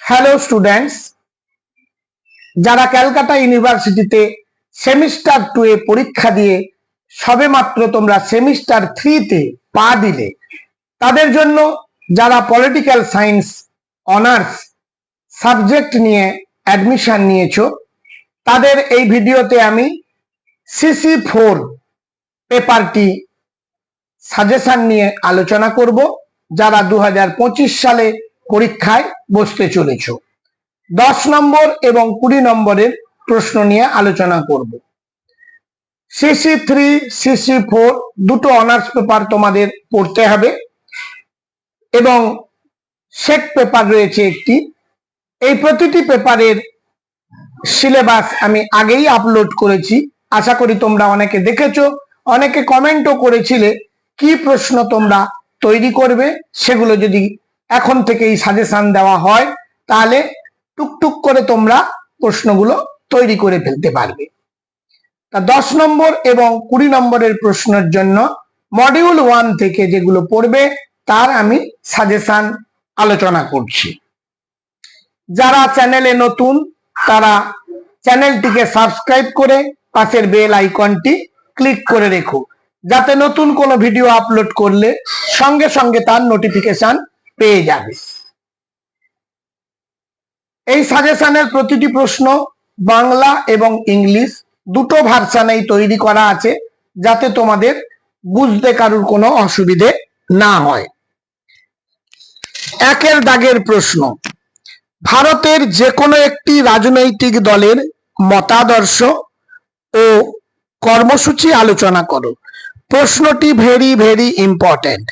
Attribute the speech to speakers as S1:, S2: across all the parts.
S1: Hello students, যারা ক্যালকাটা ইউনিভার্সিটিতে semester 2 এ পরীক্ষা দিয়ে সবেমাত্র তোমরা সেমিস্টার 3 তে পা দিলে, তাদের জন্য যারা পলিটিক্যাল সায়েন্স অনার্স সাবজেক্ট নিয়ে অ্যাডমিশন নিয়েছো, তাদের এই ভিডিওতে আমি CC4 পেপারটি সাজেশন নিয়ে আলোচনা করব, যারা 2025 সালে পরীক্ষায় বসতে চলেছো। 10 নম্বর এবং 20 নম্বরের প্রশ্ন নিয়ে আলোচনা করব। CC3 CC4 দুটো অনার্স পেপার তোমাদের পড়তে হবে এবং সেট পেপার রয়েছে একটি। এই প্রতিটি পেপারের সিলেবাস আমি আগেই আপলোড করেছি, আশা করি তোমরা অনেকে দেখেছো, অনেকে কমেন্টও করেছিলে কি প্রশ্ন তোমরা তৈরি করবে। সেগুলো যদি এখন থেকেই সাজেশন দেওয়া হয় তাহলে টুকটুক করে তোমরা প্রশ্নগুলো তৈরি করে ফেলতে পারবে। তা 10 নম্বর এবং 20 নম্বরের প্রশ্নের জন্য মডিউল 1 থেকে যেগুলো পড়বে তার আমি সাজেশন আলোচনা করছি। যারা চ্যানেলে নতুন তারা চ্যানেলটিকে সাবস্ক্রাইব করে পাশের বেল আইকনটি ক্লিক করে রেখো, যাতে নতুন কোনো ভিডিও আপলোড করলে সঙ্গে সঙ্গে তার নোটিফিকেশন পেয়ে যাবে। এই সাজেশনের প্রতিটি প্রশ্ন বাংলা এবং ইংলিশ দুটো ভার্সানেই তৈরি করা আছে, যাতে তোমাদের বুঝতে কারুর কোনো অসুবিধে না হয়। একের দাগের প্রশ্ন, ভারতের যে কোনো একটি রাজনৈতিক দলের মতাদর্শ ও কর্মসূচি আলোচনা করো। প্রশ্নটি very very important.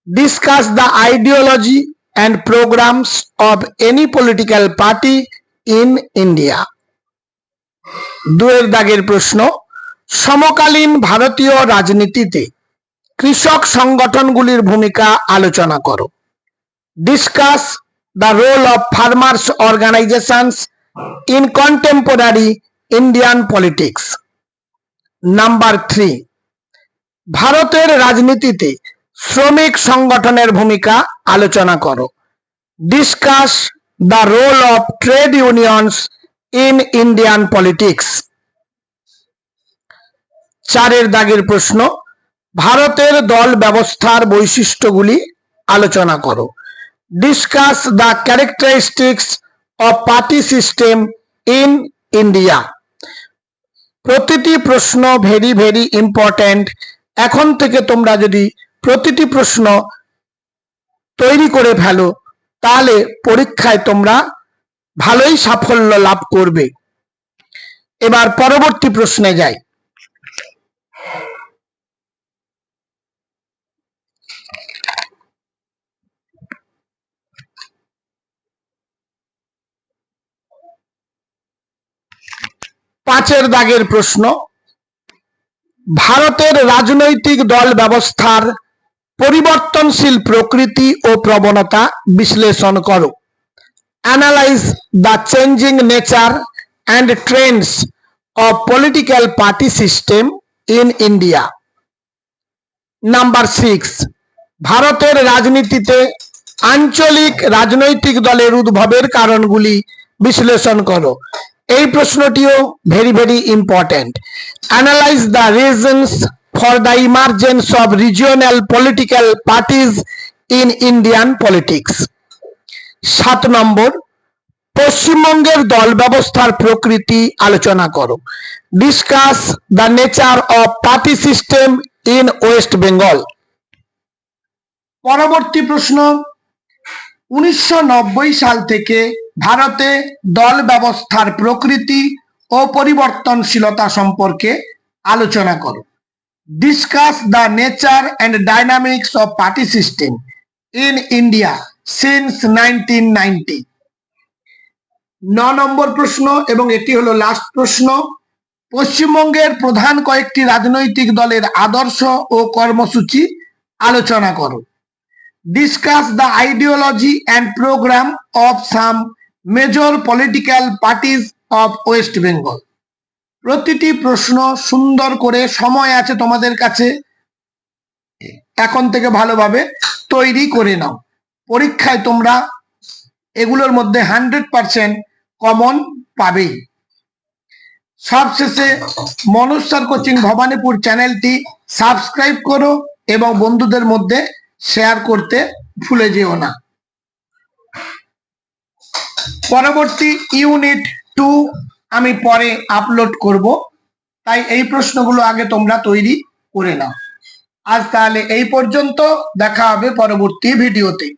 S1: Discuss the ideology and programs of any political party in India. দুয়ের দাগের প্রশ্ন, সমকালীন ভারতীয় রাজনীতিতে কৃষক সংগঠনগুলির ভূমিকা আলোচনা করো। Discuss the role of farmers organisations in contemporary Indian politics. Number 3, ভারতের রাজনীতিতে শ্রমিক সংগঠনের ভূমিকা আলোচনা করো। Discuss the role of trade unions in Indian politics. চারের দাগের প্রশ্ন, ভারতের দল ব্যবস্থার বৈশিষ্ট্যগুলি আলোচনা করো। Discuss the characteristics of party system in India. প্রতিটি প্রশ্ন ভেরি ভেরি ইম্পর্টেন্ট। এখন থেকে তোমরা যদি প্রতিটি প্রশ্ন তৈরি করে ফেলো তাহলে পরীক্ষায় তোমরা ভালোই সাফল্য লাভ করবে। এবার পরবর্তী প্রশ্নে যাই। পাঁচের দাগের প্রশ্ন, ভারতের রাজনৈতিক দল ব্যবস্থার পরিবর্তনশীল প্রকৃতি ও প্রবণতা বিশ্লেষণ করো। Analyse the changing nature and Trends of political party system in India. Number 6, ভারতের রাজনীতিতে আঞ্চলিক রাজনৈতিক দলের উদ্ভবের কারণগুলি বিশ্লেষণ করো। এই প্রশ্নটিও very very important. Analyze the reasons for the emergence of regional political parties in Indian politics. 7 number, পশ্চিমবঙ্গের দল ব্যবস্থার প্রকৃতি আলোচনা করো। Discuss the nature of party system in West Bengal. পরবর্তী প্রশ্ন, 1990 সাল থেকে ভারতে দল ব্যবস্থার প্রকৃতি ও পরিবর্তনশীলতা সম্পর্কে আলোচনা করো। Discuss the nature and dynamics of party system in India since 1990। 9 নম্বর প্রশ্ন এবং এটি হলো লাস্ট প্রশ্ন, পশ্চিমবঙ্গের প্রধান কয়েকটি রাজনৈতিক দলের আদর্শ ও কর্মসূচি আলোচনা করো। Discuss the ideology and programme of some major political parties of West Bengal. প্রতিটি প্রশ্ন সুন্দর করে, সময় আছে তোমাদের কাছে, এখন থেকে ভালোভাবে তৈরি করে নাও। পরীক্ষায় তোমরা এগুলোর মধ্যে 100% কমন পাবেই। সবশেষে মনোজ স্যার কোচিং ভবানীপুর চ্যানেলটি সাবস্ক্রাইব করো এবং বন্ধুদের মধ্যে শেয়ার করতে ভুলে যেও না। পরবর্তী ইউনিট 2 আমি পরে আপলোড করব, তাই এই প্রশ্নগুলো আগে তোমরা তৈরি করে নাও। আজ তাহলে এই পর্যন্ত, দেখা হবে পরবর্তী ভিডিওতে।